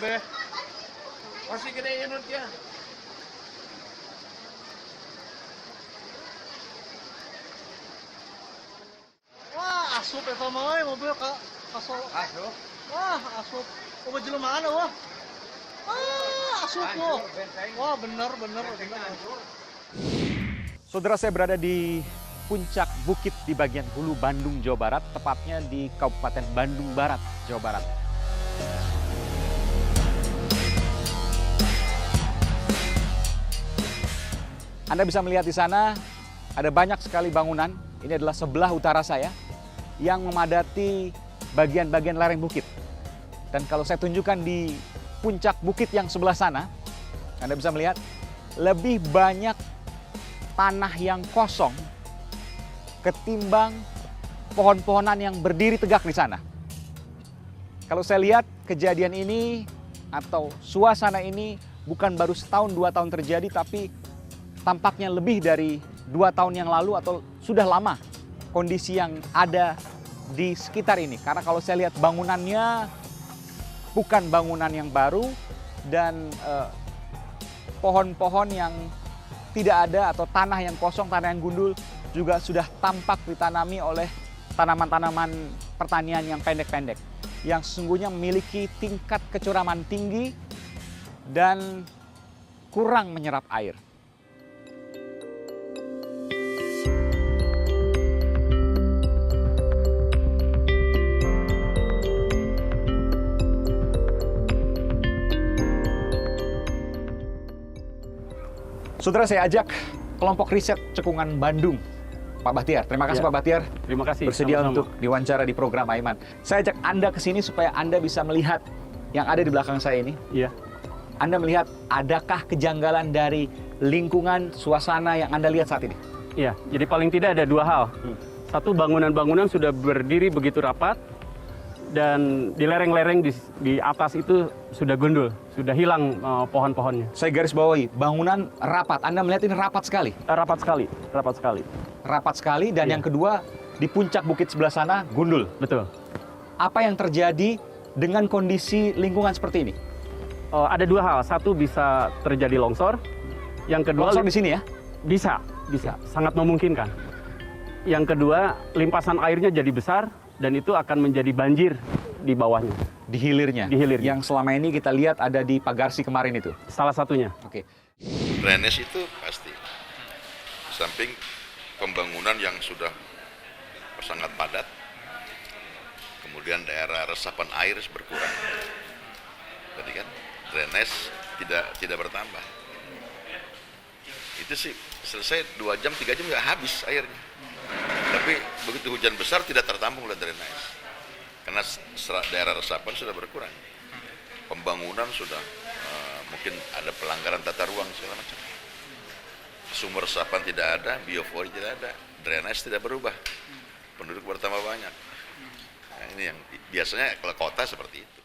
be. Masih gede inut ya. Wah, asup eta mah mobil kasol. Asup. Wah, asup. Oh, jelemaana wah. Asup loh. Wah, bener. Saudara, saya berada di puncak bukit di bagian hulu Bandung, Jawa Barat, tepatnya di Kabupaten Bandung Barat, Jawa Barat. Anda bisa melihat di sana ada banyak sekali bangunan. Ini adalah sebelah utara saya yang memadati bagian-bagian lereng bukit. Dan kalau saya tunjukkan di puncak bukit yang sebelah sana, Anda bisa melihat lebih banyak tanah yang kosong ketimbang pohon-pohonan yang berdiri tegak di sana. Kalau saya lihat kejadian ini atau suasana ini bukan baru setahun, 2 tahun terjadi, tapi tampaknya lebih dari 2 tahun yang lalu atau sudah lama kondisi yang ada di sekitar ini. Karena kalau saya lihat bangunannya bukan bangunan yang baru dan pohon-pohon yang tidak ada atau tanah yang kosong, tanah yang gundul juga sudah tampak ditanami oleh tanaman-tanaman pertanian yang pendek-pendek yang sesungguhnya memiliki tingkat kecuraman tinggi dan kurang menyerap air. Saudara, saya ajak kelompok riset cekungan Bandung, Pak Bahtiar. Terima kasih Pak Bahtiar. Terima kasih. Bersedia Sama-sama untuk diwawancara di program Aiman. Saya ajak Anda ke sini supaya Anda bisa melihat yang ada di belakang saya ini. Iya. Anda melihat adakah kejanggalan dari lingkungan suasana yang Anda lihat saat ini? Iya. Jadi paling tidak ada 2 hal. Satu, bangunan-bangunan sudah berdiri begitu rapat dan di lereng-lereng di atas itu sudah gundul, sudah hilang pohon-pohonnya. Saya garis bawahi, bangunan rapat. Anda melihat ini rapat sekali. Rapat sekali. Rapat sekali dan Iya. yang kedua di puncak bukit sebelah sana gundul. Betul. Apa yang terjadi dengan kondisi lingkungan seperti ini? Ada 2 hal. Satu, bisa terjadi longsor. Yang kedua, Longsor di sini ya? bisa, sangat memungkinkan. Yang kedua, limpasan airnya jadi besar dan itu akan menjadi banjir di bawahnya. Di hilirnya? Di hilirnya. Yang selama ini kita lihat ada di Pagarsi kemarin itu? Salah satunya. Oke. Drainase itu pasti. Samping pembangunan yang sudah sangat padat, kemudian daerah resapan air berkurang. Jadi kan drainase tidak bertambah. Itu sih selesai 2 jam, 3 jam nggak habis airnya. Tapi begitu hujan besar tidak tertampung oleh drainase. Karena daerah resapan sudah berkurang. Pembangunan sudah mungkin ada pelanggaran tata ruang segala macam. Sumber resapan tidak ada, biofori tidak ada, drainase tidak berubah. Penduduk bertambah banyak. Nah, ini yang biasanya kalau kota seperti itu.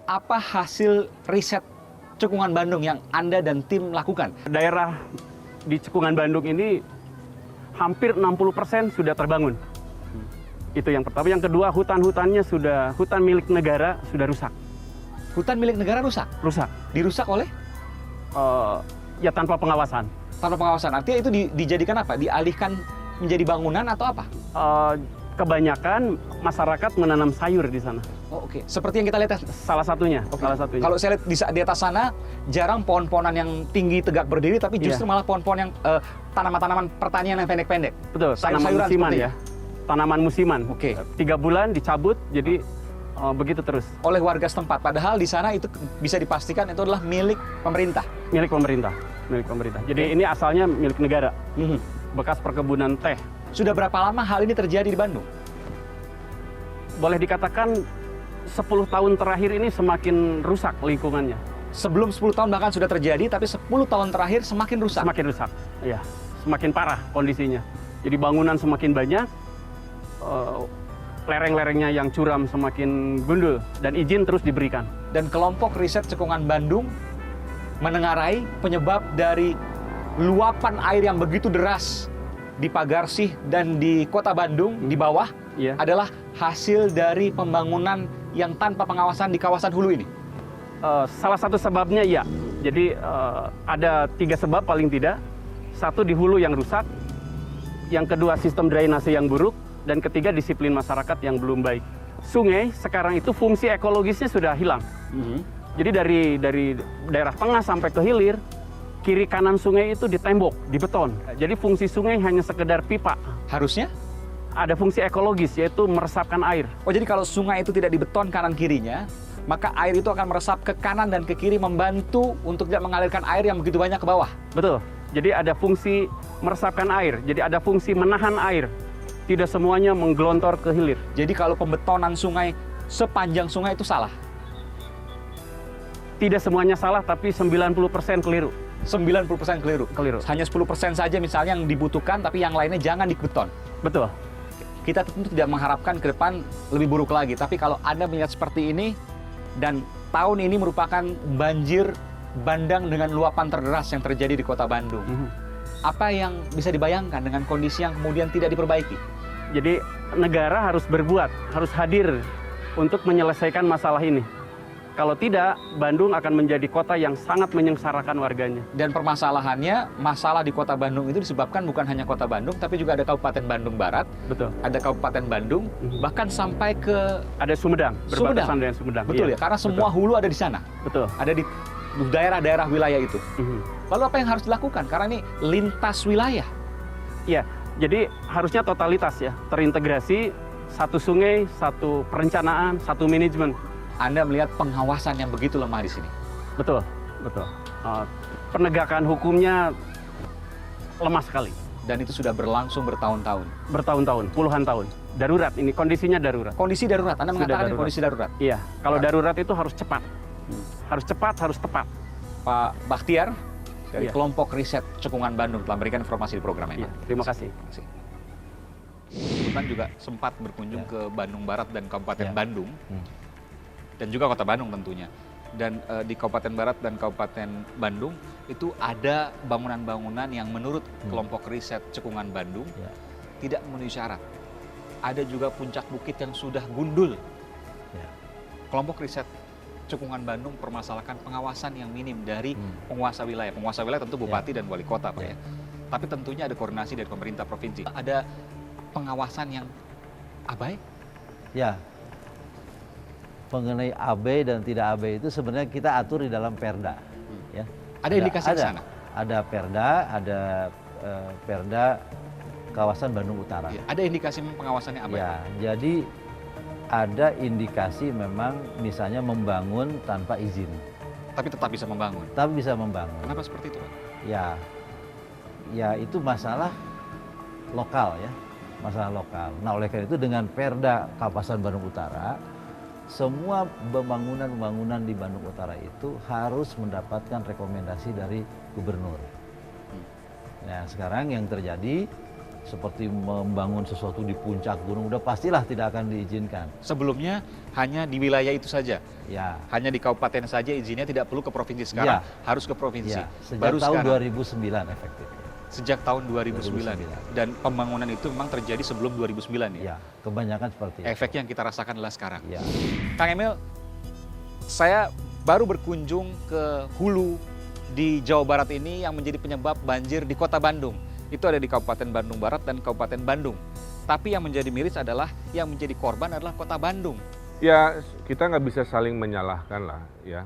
Apa hasil riset cekungan Bandung yang Anda dan tim lakukan? Daerah di cekungan Bandung ini hampir 60% sudah terbangun. Itu yang pertama. Yang kedua, hutan-hutannya hutan milik negara sudah rusak. Hutan milik negara rusak? Rusak. Dirusak oleh? Ya tanpa pengawasan. Tanpa pengawasan. Artinya itu dijadikan apa? Dialihkan menjadi bangunan atau apa? Kebanyakan masyarakat menanam sayur di sana. Oh, oke. Seperti yang kita lihat. Salah satunya. Oke. Salah satunya. Kalau saya lihat di atas sana jarang pohon-pohonan yang tinggi tegak berdiri, tapi justru malah pohon-pohon yang tanaman-tanaman pertanian yang pendek-pendek. Betul. Tanaman Sayur-sayuran musiman seperti ya. Tanaman musiman. Oke. 3 bulan dicabut, jadi begitu terus. Oleh warga setempat. Padahal di sana itu bisa dipastikan itu adalah milik pemerintah. Milik pemerintah. Milik pemerintah. Jadi ini asalnya milik negara. Bekas perkebunan teh. Sudah berapa lama hal ini terjadi di Bandung? Boleh dikatakan 10 tahun terakhir ini semakin rusak lingkungannya. Sebelum 10 tahun bahkan sudah terjadi, tapi 10 tahun terakhir semakin rusak. Semakin rusak, iya. Semakin parah kondisinya. Jadi bangunan semakin banyak, lereng-lerengnya yang curam semakin gundul, dan izin terus diberikan. Dan kelompok riset cekungan Bandung menengarai penyebab dari luapan air yang begitu deras di Pagarsih dan di kota Bandung di bawah adalah hasil dari pembangunan yang tanpa pengawasan di kawasan hulu ini? Salah satu sebabnya iya. Jadi ada 3 sebab paling tidak. Satu di hulu yang rusak, yang kedua sistem drainase yang buruk, dan ketiga disiplin masyarakat yang belum baik. Sungai sekarang itu fungsi ekologisnya sudah hilang. Jadi dari daerah tengah sampai ke hilir, kiri kanan sungai itu ditembok, dibeton. Jadi fungsi sungai hanya sekedar pipa. Harusnya? Ada fungsi ekologis, yaitu meresapkan air. Oh, jadi kalau sungai itu tidak dibeton kanan kirinya, maka air itu akan meresap ke kanan dan ke kiri, membantu untuk tidak mengalirkan air yang begitu banyak ke bawah. Betul. Jadi ada fungsi meresapkan air, jadi ada fungsi menahan air. Tidak semuanya menggelontor ke hilir. Jadi kalau pembetonan sungai sepanjang sungai itu salah? Tidak semuanya salah, tapi 90% keliru. 90% keliru? Keliru. Hanya 10% saja misalnya yang dibutuhkan, tapi yang lainnya jangan dibeton. Betul. Kita tentu tidak mengharapkan ke depan lebih buruk lagi, tapi kalau Anda melihat seperti ini, dan tahun ini merupakan banjir bandang dengan luapan terderas yang terjadi di kota Bandung. Apa yang bisa dibayangkan dengan kondisi yang kemudian tidak diperbaiki? Jadi negara harus berbuat, harus hadir untuk menyelesaikan masalah ini. Kalau tidak, Bandung akan menjadi kota yang sangat menyengsarakan warganya. Dan permasalahannya, masalah di kota Bandung itu disebabkan bukan hanya kota Bandung, tapi juga ada Kabupaten Bandung Barat, Betul. ada Kabupaten Bandung, bahkan sampai ke Ada Sumedang, berbatasan dengan Sumedang. Betul Iya. ya, karena semua hulu ada di sana. Betul. Ada di daerah-daerah wilayah itu. Lalu apa yang harus dilakukan? Karena ini lintas wilayah. Iya, jadi harusnya totalitas ya, terintegrasi, satu sungai, satu perencanaan, satu manajemen. Anda melihat pengawasan yang begitu lemah di sini. Betul, betul. Penegakan hukumnya lemah sekali. Dan itu sudah berlangsung bertahun-tahun. Bertahun-tahun, puluhan tahun. Darurat, ini kondisinya darurat. Kondisi darurat, Anda Sudah mengatakan ini darurat. kondisi darurat. Iya, kalau darurat itu harus cepat. Harus cepat, harus tepat. Pak Bakhtiar, dari Iya. kelompok riset Cekungan Bandung telah memberikan informasi di program ini. Iya, terima kasih. Terima kasih. Kebetulan juga sempat berkunjung ke Bandung Barat dan Kabupaten Bandung. Dan juga Kota Bandung tentunya. Dan di Kabupaten Barat dan Kabupaten Bandung itu ada bangunan-bangunan yang menurut kelompok riset Cekungan Bandung tidak memenuhi syarat. Ada juga puncak bukit yang sudah gundul. Kelompok riset Cekungan Bandung permasalahkan pengawasan yang minim dari penguasa wilayah. Penguasa wilayah tentu bupati dan wali kota, Pak ya. Tapi tentunya ada koordinasi dari pemerintah provinsi. Ada pengawasan yang abai? Ya, mengenai abai dan tidak abai itu sebenarnya kita atur di dalam Perda. Ya. Ada indikasi di sana? Ada Perda, ada Perda kawasan Bandung Utara. Ya, ada indikasi pengawasannya abai? Ya, jadi ada indikasi memang misalnya membangun tanpa izin. Tapi tetap bisa membangun? Tapi bisa membangun. Kenapa seperti itu, Pak? Ya itu masalah lokal ya, masalah lokal. Nah oleh karena itu dengan Perda kawasan Bandung Utara, semua pembangunan di Bandung Utara itu harus mendapatkan rekomendasi dari gubernur. Nah sekarang yang terjadi seperti membangun sesuatu di puncak gunung udah pastilah tidak akan diizinkan. Sebelumnya hanya di wilayah itu saja? Ya. Hanya di kabupaten saja izinnya, tidak perlu ke provinsi. Sekarang harus ke provinsi. Ya. Sejak Baru tahun sekarang. 2009 efektif. Sejak tahun 2009. Dan pembangunan itu memang terjadi sebelum 2009 ya? Ya, kebanyakan seperti itu. Efek yang kita rasakan adalah sekarang. Ya. Kang Emil, saya baru berkunjung ke hulu di Jawa Barat ini yang menjadi penyebab banjir di kota Bandung. Itu ada di Kabupaten Bandung Barat dan Kabupaten Bandung. Tapi yang menjadi miris adalah, yang menjadi korban adalah kota Bandung. Ya, kita nggak bisa saling menyalahkan lah ya.